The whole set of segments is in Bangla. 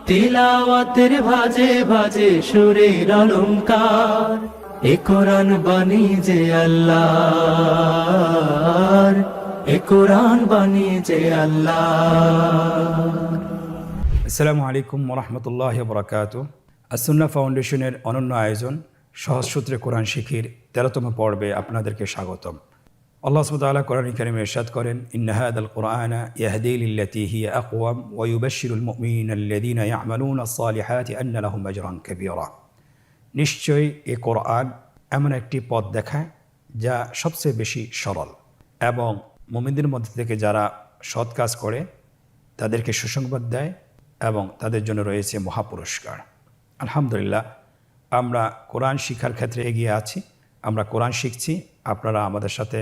তিলাওয়াতের ভাজে ভাজে সুরের অলংকার, এ কোরআন বাণী যে আল্লাহর, এ কোরআন বাণী যে আল্লাহর। আসসালামু আলাইকুম ওরহমতুল্লাহ বরকাতুহ। আসুন্না ফাউন্ডেশনের অনন্য আয়োজন সহজ সূত্রে কোরআন শিখির 13তম পর্বে আপনাদেরকে স্বাগতম। আল্লাহ সুবহানাহু ওয়া তাআলা কোরআন কারীমে ইরশাদ করেন, ইন্না হাযাল কুরআনা ইয়াহদি লিল্লাতী হিয়া আকওয়াম ওয়া ইউবাশশিরুল মুমিনিনা আল্লাযীনা ইয়া'মালুনাস সালিহাতি আন্না লাহুম আজরান কাবীরা। নিশ্চয়ই এ কোরআন এমন একটি পথ দেখায় যা সবচেয়ে বেশি সরল, এবং মুমিনদের মধ্যে থেকে যারা সৎ কাজ করে তাদেরকে সুসংবাদ দেয় এবং তাদের জন্য রয়েছে মহাপুরস্কার। আলহামদুলিল্লাহ, আমরা কোরআন শিক্ষার ক্ষেত্রে এগিয়ে আছি। আমরা কোরআন শিখছি, আপনারা আমাদের সাথে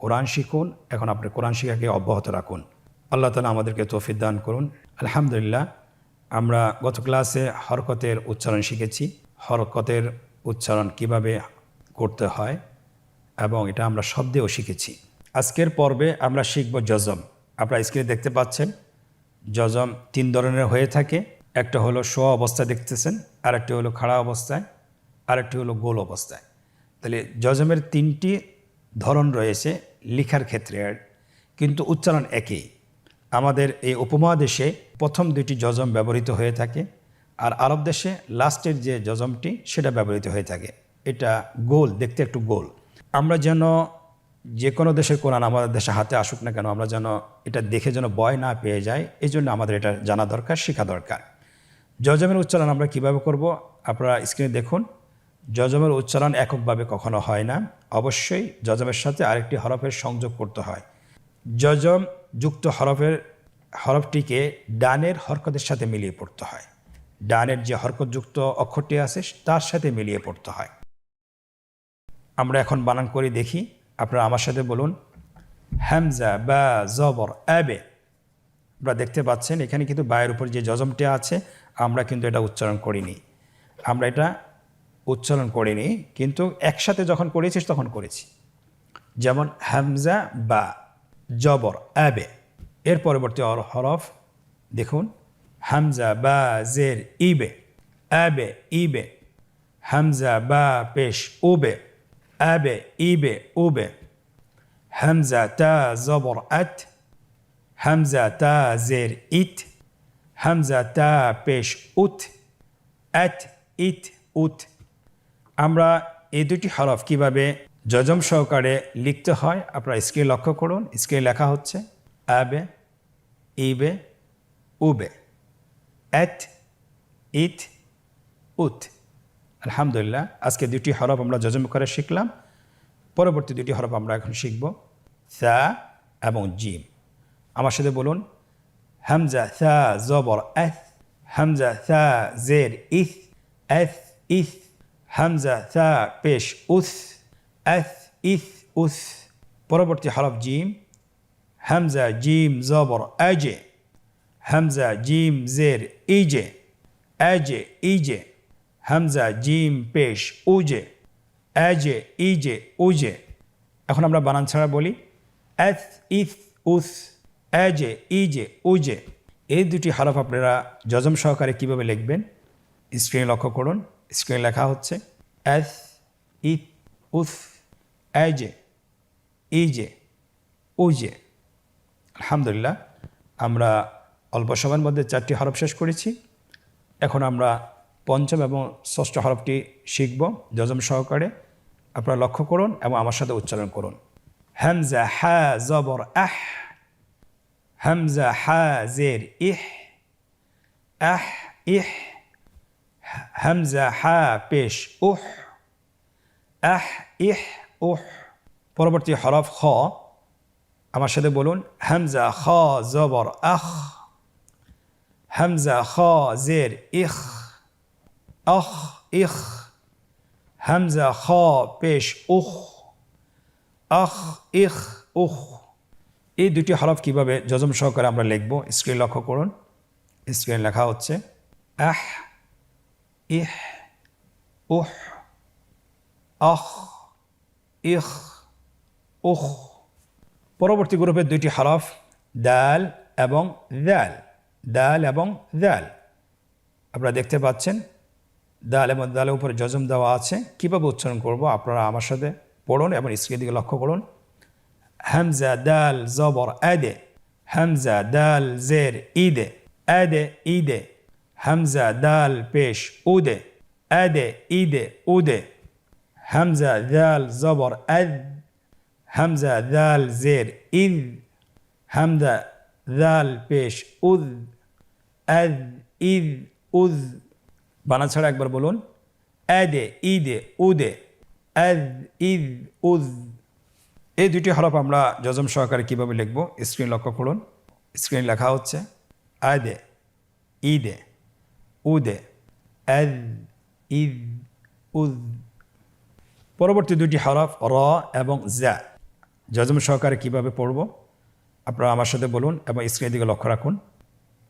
কোরআন শিখুন। এখন আপনি কোরআন শিক্ষাকে অব্যাহত রাখুন। আল্লাহ তাআলা আমাদেরকে তৌফিক দান করুন। আলহামদুলিল্লাহ, আমরা গত ক্লাসে হরকতের উচ্চারণ শিখেছি। হরকতের উচ্চারণ কিভাবে করতে হয় এবং এটা আমরা শব্দেও শিখেছি। আজকের পর্বে আমরা শিখব জজম। আপনারা স্ক্রিনে দেখতে পাচ্ছেন, জজম 3 ধরনের হয়ে থাকে। একটা হলো শোয়া অবস্থায় দেখতেছেন, আরেকটি হলো খাড়া অবস্থায়, আরেকটি হলো গোল অবস্থায়। তাহলে জজমের 3টি ধরন রয়েছে লেখার ক্ষেত্রে, কিন্তু উচ্চারণ একই। আমাদের এই উপমহাদেশে প্রথম 2টি জজম ব্যবহৃত হয়ে থাকে, আর আরব দেশে লাস্টের যে জজমটি সেটা ব্যবহৃত হয়ে থাকে। এটা গোল, দেখতে একটু গোল। আমরা যেন যে কোনো দেশের কোরআন আমাদের দেশে হাতে আসুক না কেন, আমরা যেন এটা দেখে যেন ভয় না পেয়ে যাই, এই জন্য আমাদের এটা জানা দরকার, শেখা দরকার। জজমের উচ্চারণ আমরা কিভাবে করব আপনারা স্ক্রিনে দেখুন। জজমের উচ্চারণ এককভাবে কখনো হয় না, অবশ্যই জজমের সাথে আরেকটি হরফের সংযোগ করতে হয়। জজম যুক্ত হরফটিকে ডানের হরকতের সাথে মিলিয়ে পড়তে হয়। ডানের যে হরকতযুক্ত অক্ষরটি আছে তার সাথে মিলিয়ে পড়তে হয়। আমরা এখন বানান করে দেখি, আপনারা আমার সাথে বলুন। হামজা বা জবর আবে। আপনারা দেখতে পাচ্ছেন এখানে কিন্তু বায়ের উপর যে জজমটি আছে আমরা কিন্তু এটা উচ্চারণ করিনি। আমরা এটা উচ্চারণ করিনি, কিন্তু একসাথে যখন করেছি তখন করেছি। যেমন হামজা বা জবর আবে। এর পরবর্তী হরফ দেখুন, হামজা বা জের ইবে, আবে ইবে। হামজা বা পেশ উবে, আবে ইবে উবে। হামজা তা জবর আত, হামজা তা জের ইত। হামজা তা পেশ উত, আত ইত উত। আমরা এই 2টি হরফ কিভাবে জজম সহকারে লিখতে হয় আপনারা স্ক্রিনে লক্ষ্য করুন। স্ক্রিনে লেখা হচ্ছে আবে ইবে উবে, আত ইত উত। আলহামদুলিল্লাহ, আজকে 2টি হরফ আমরা জজম করে শিখলাম। পরবর্তী 2টি হরফ আমরা এখন শিখব, সা এবং জিম। আমার সাথে বলুন, হামজা সা জবর আথ, হামজা সা জের ইথ, আথ ইথ। হামজা সা পেশ উস, আথ ইথ উস। পরবর্তী হরফ জিম, হামজা জিম জবর আজে, হামজা জিম জের ইজে, আজে ইজে। হামজা জিম পেশ উজে, আজে ইজে উজে। এখন আমরা বানান ছাড়া বলি, আথ ইথ উস, আজে ইজে উজে। এই 2টি হরফ আপনারা জজম সহকারে কিভাবে লিখবেন স্ক্রিনে লক্ষ্য করুন। স্ক্রিনে লেখা হচ্ছে আথ ইথ উস, আজে ইজে উজে। আলহামদুলিল্লাহ, আমরা অল্প সময়ের মধ্যে 4টি হরফ শেষ করেছি। এখন আমরা 5ম এবং 6ষ্ঠ হরফটি শিখব জজম সহকারে। আপনারা লক্ষ্য করুন এবং আমার সাথে উচ্চারণ করুন। হামজা হা জবর আহ, হামজা হা জের ইহ, আহ ইহ। হামজা হা পেশ উহ, আহ ইহ উহ। পরবর্তী হরফ খ। আমার সাথে বলুন, হামজা খ জবর আখ, হামজা খ জের ইখ, আখ ইখ। হামজা খ পেশ উখ, আখ ইখ উখ। এই 2টি হরফ কিভাবে জজম সহকারে আমরা লিখব স্ক্রিনে লক্ষ্য করুন। স্ক্রিনে লেখা হচ্ছে আহ ইহ উহ, আখ ইখ উখ। পরবর্তী গ্রুপের 2টি হরফ দাল এবং দাল, দাল এবং দাল। আপনারা দেখতে পাচ্ছেন দাল এবং দালের উপরে জজম দেওয়া আছে। কীভাবে উচ্চারণ করব আপনারা আমার সাথে পড়ুন এবং স্ক্রিনের দিকে লক্ষ্য করুন। হামজা দাল জবর আদে, হামজা দাল জের ইদে, আদে ইদে, হামজা দাল পেশ উদে, আদে ইদে উদে, হামজা দাল জবর আদ, হামজা দাল জের ইদ, হামজা দাল পেশ উদ, আদ ইদ উদ। বানা ছাড়া একবার বলুন, আদে ইদে উদে, আদ ইদ উদ। এই দুটি হরফ আমরা জজম সহকারে কীভাবে লিখব স্ক্রিন লক্ষ্য করুন। স্ক্রিন লেখা হচ্ছে আদে ইদে উদে, আদ ইদ উদ। পরবর্তী দুটি হরফ র এবং জা জজম সহকারে কীভাবে পড়ব আপনারা আমার সাথে বলুন এবং স্ক্রিনের দিকে লক্ষ্য রাখুন।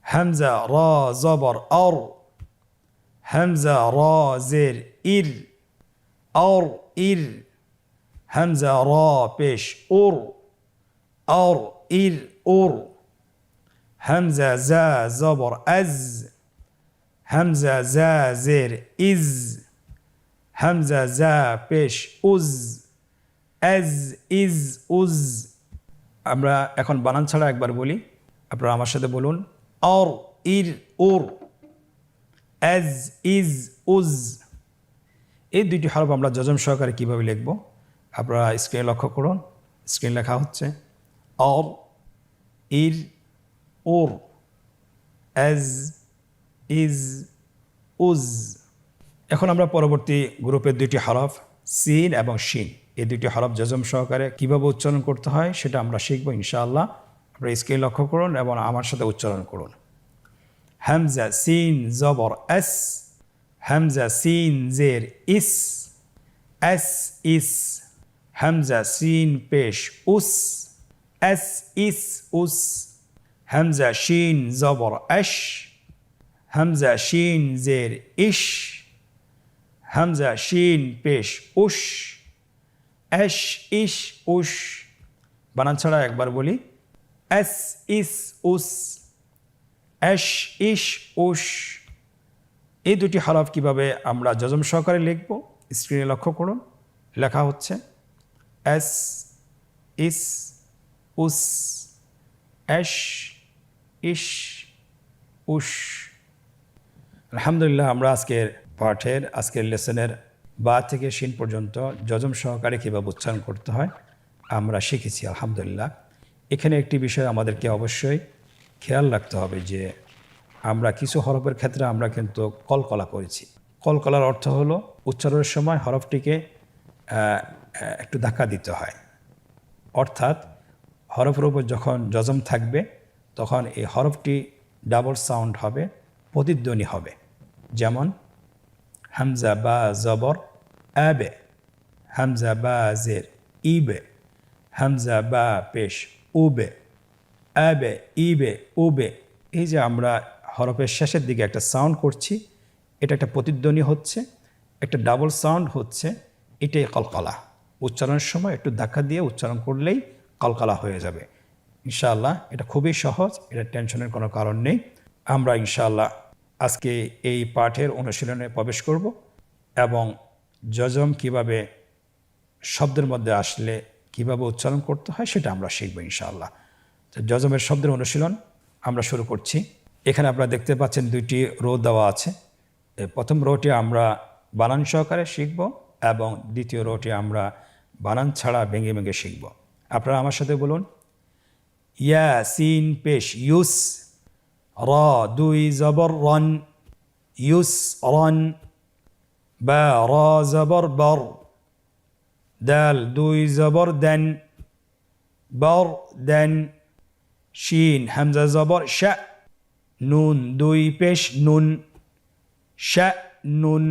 হামজা র জবর অর, হামজা র জের ইর, অর ইর, হামজা র পেশ উর, অর ইর উর, হামজা জা জবর আজ, হামজা জা জের ইজ, হামজা জা পেশ উজ, আজ ইজ উজ। আমরা এখন বানান ছাড়া একবার বলি, আপনারা আমার সাথে বলুন অর ইর উর, আজ ইজ উজ। এই দুইটি হরফ আমরা জজম সহকারে কীভাবে লিখব আপনারা স্ক্রিনে লক্ষ্য করুন। স্ক্রিন লেখা হচ্ছে অর ইর উর, আজ ইজ উজ। এখন আমরা পরবর্তী গ্রুপের দুইটি হরফ সিন এবং শিন, এই দুইটি হরফ জজম সহকারে কীভাবে উচ্চারণ করতে হয় সেটা আমরা শিখব ইনশাআল্লাহ। আপনারা স্ক্রিন লক্ষ্য করুন এবং আমার সাথে উচ্চারণ করুন। হামজা সিন জবর এস, হামজা সিন জের ইস, এস ইস, হামজা সিন পেশ উস, এস ইস উস, হামজা শিন জবর এশ, হামজা শিন জের ইশ, হামজা শিন পেশ উশ, এশ ইশ উশ। বানান ছাড়া একবার বলি এস ইস উস, এশ ইশ উশ। এই দুটি হরফ কিভাবে আমরা জজম সহকারে লিখব স্ক্রিনে লক্ষ্য করুন। লেখা হচ্ছে এস ইস উস, এশ ইশ উশ। আলহামদুলিল্লাহ আমরা আজকের লেসনের বা থেকে শিন পর্যন্ত জজম সহকারে কীভাবে উচ্চারণ করতে হয় আমরা শিখেছি আলহামদুলিল্লাহ। এখানে একটি বিষয় আমাদেরকে অবশ্যই খেয়াল রাখতে হবে যে আমরা কিছু হরফের ক্ষেত্রে আমরা কিন্তু কলকলা করেছি। কলকলার অর্থ হলো উচ্চারণের সময় হরফটিকে একটু ধাক্কা দিতে হয়, অর্থাৎ হরফের উপর যখন জজম থাকবে তখন এই হরফটি ডাবল সাউন্ড হবে, প্রতিধ্বনি হবে। যেমন হামজা বা জবর আবে, হামজা বা জের ইবে, হামজা বা পেশ উবে, আবে ইবে উবে। এই যে আমরা হরফের শেষের দিকে একটা সাউন্ড করছি, এটা একটা প্রতিধ্বনি হচ্ছে, একটা ডাবল সাউন্ড হচ্ছে, এটাই কলকলা। উচ্চারণের সময় একটু ধাক্কা দিয়ে উচ্চারণ করলেই কলকলা হয়ে যাবে ইনশাআল্লাহ। এটা খুবই সহজ, এটা টেনশনের কোনো কারণ নেই। আমরা ইনশাআল্লাহ আজকে এই পাঠের অনুশীলনে প্রবেশ করব এবং জজম কিভাবে শব্দের মধ্যে আসলে কিভাবে উচ্চারণ করতে হয় সেটা আমরা শিখব ইনশাআল্লাহ। তো জজমের শব্দের অনুশীলন আমরা শুরু করছি। এখানে আপনারা দেখতে পাচ্ছেন দুইটি রো দেওয়া আছে। প্রথম রোটি আমরা বানান সহকারে শিখব এবং দ্বিতীয় রোটি আমরা বানান ছাড়া ভেঙে ভেঙে শিখব। আপনারা আমার সাথে বলুন ইয়া সিন পেশ ইউস, র দুই জবর রন, ইউস রন, বা র জবর বর, দাল দুই জবর দেন, বর দেন, শিন হামজা জবর শা, নুন দুই পেশ নুন, শা নুন,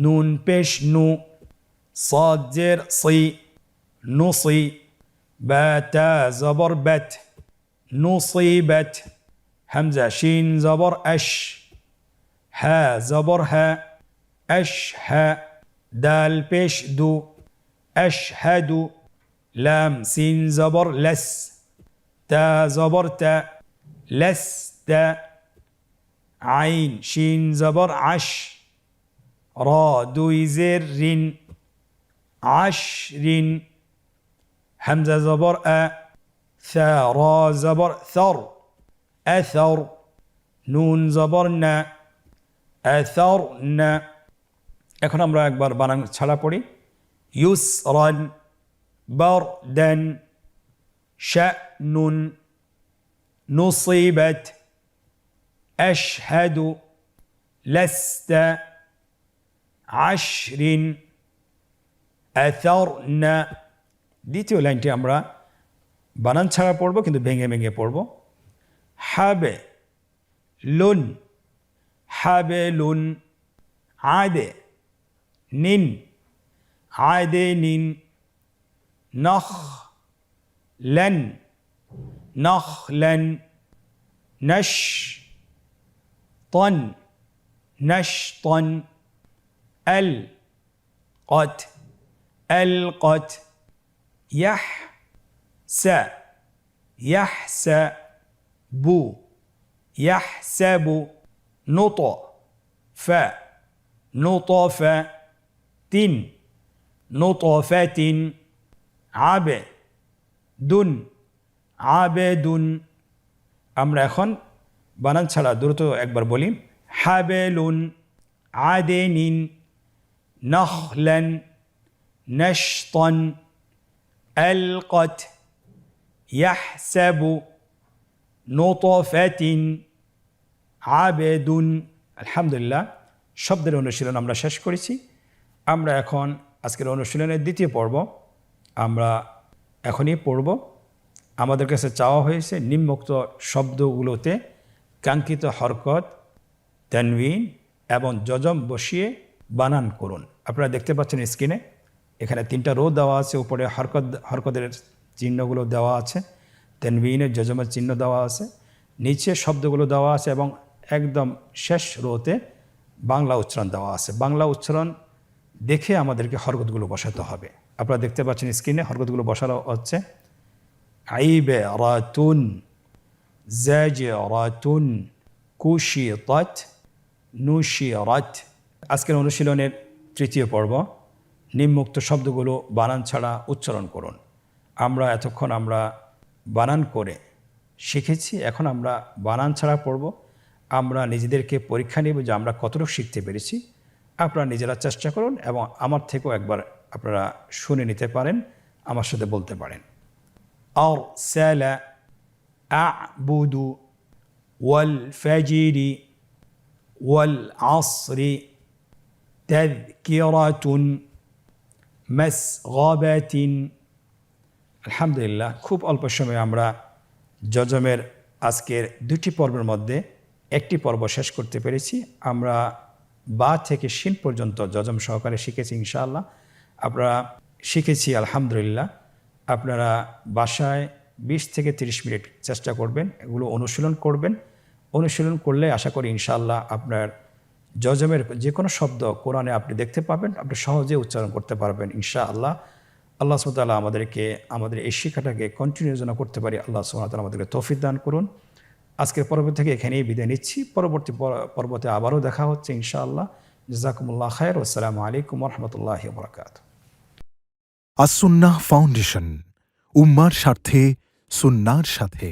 নুন পেশ নু, صاد জের সি, নুসি, বা তা জবর বেত, নুসিবত, হামজা শিন জবর আশ, হা জবর হা, আশ হা, দাল পেশ দু, আশহাদু, লাম সিন জবর লস, তা জবর তা, লসতা, আইন শিন জবর আশ র দুই জের রিন আশ রিন হামজা জবর আ থা র জবর থর আথর নুন জবর না আথর না। এখন আমরা একবার বানান ছাড়া পড়ি ইউসরান বারদান শা'নুন নুসিবাত আশহাদু লাস্তা আশরিন আথরনা। দ্বিতীয় লাইনটি আমরা বানান ছাড়া পড়ব কিন্তু ভেঙে ভেঙে পড়ব হাবে লুন হাবে লুন আদে নিন আদে নিন নখ লেন নখ লেন নশ তন নশ তন এল কত এল কত ইয়াহ সা ইয়াহ সা বু ইয়াহ সাবু নুত ফা নুতফ তিন নুতফাতিন আবে দুন আবেদুন। আমরা এখন বানান ছাড়া দ্রুত একবার বলি হাবেলুন আদেনিন নখলান নশতন আলকত ইয়াহসাবু নুতফাতিন আবেদুন। আলহামদুলিল্লাহ, শব্দের অনুশীলন আমরা শেষ করেছি। আমরা এখন আজকের অনুশীলনের দ্বিতীয় পর্ব আমরা এখনই পড়ব। আমাদের কাছে চাওয়া হয়েছে নিম্নোক্ত শব্দগুলোতে কাঙ্ক্ষিত হরকত তানবিন এবং যজম বসিয়ে বানান করুন। আপনারা দেখতে পাচ্ছেন স্ক্রিনে এখানে 3টা রো দেওয়া আছে, উপরে হরকতের চিহ্নগুলো দেওয়া আছে, তানবিনের যজমের চিহ্ন দেওয়া আছে, নিচে শব্দগুলো দেওয়া আছে এবং একদম শেষ রোতে বাংলা উচ্চারণ দেওয়া আছে। বাংলা উচ্চারণ দেখে আমাদেরকে হরকতগুলো বসাতে হবে। আপনারা দেখতে পাচ্ছেন স্ক্রিনে হরকতগুলো বসানো হচ্ছে আইবে রাতুন জাজে রাতুন কুশিতাত নুশিরাত। আজকের অনুশীলনের তৃতীয় পর্ব নিম্নোক্ত শব্দগুলো বানান ছাড়া উচ্চারণ করুন। আমরা এতক্ষণ আমরা বানান করে শিখেছি, এখন আমরা বানান ছাড়া পড়ব। আমরা নিজেদেরকে পরীক্ষা নেব যে আমরা কতটুকু শিখতে পেরেছি। আপনারা নিজেরা চেষ্টা করুন এবং আমার থেকেও একবার আপনারা শুনে নিতে পারেন, আমার সাথে বলতে পারেন। আরসালা আ'বুদু ওয়াল ফাজরি ওয়াল আসরি তাযকিরাতুন মাসগাবাতিন। আলহামদুলিল্লাহ, খুব অল্প সময়ে আমরা যজমের আজকের 2টি পর্বের মধ্যে একটি পর্ব শেষ করতে পেরেছি। আমরা বা থেকে শিন পর্যন্ত যজম সহকারে শিখেছি ইনশাআল্লাহ। আপনারা শিখেছি আলহামদুলিল্লাহ। আপনারা বাসায় 20 থেকে 30 মিনিট চেষ্টা করবেন, এগুলো অনুশীলন করবেন। অনুশীলন করলে আশা করি ইনশাআল্লাহ আপনার যজমের যে কোনো শব্দ কোরআনে আপনি দেখতে পাবেন, আপনি সহজে উচ্চারণ করতে পারবেন ইনশাআল্লাহ। আল্লাহ সুবহানাহু ওয়া তাআলা আমাদেরকে আমাদের এই শিক্ষাটাকে কন্টিনিউ যেন করতে পারি আল্লাহ সুবহানাহু ওয়া তাআলা আমাদেরকে তৌফিক দান করুন। আজকের পর্ব থেকে এখানেই বিদায় নিচ্ছি। পরবর্তী পর্বতে আবারও দেখা হচ্ছে ইনশাআল্লাহ। জাযাকুমুল্লাহ খায়র। আসসালামু আলাইকুম ওয়া রাহমাতুল্লাহি ওয়া বারাকাতুহু। আস-সুন্নাহ ফাউন্ডেশন, উম্মার স্বার্থে সুন্নাহর সাথে।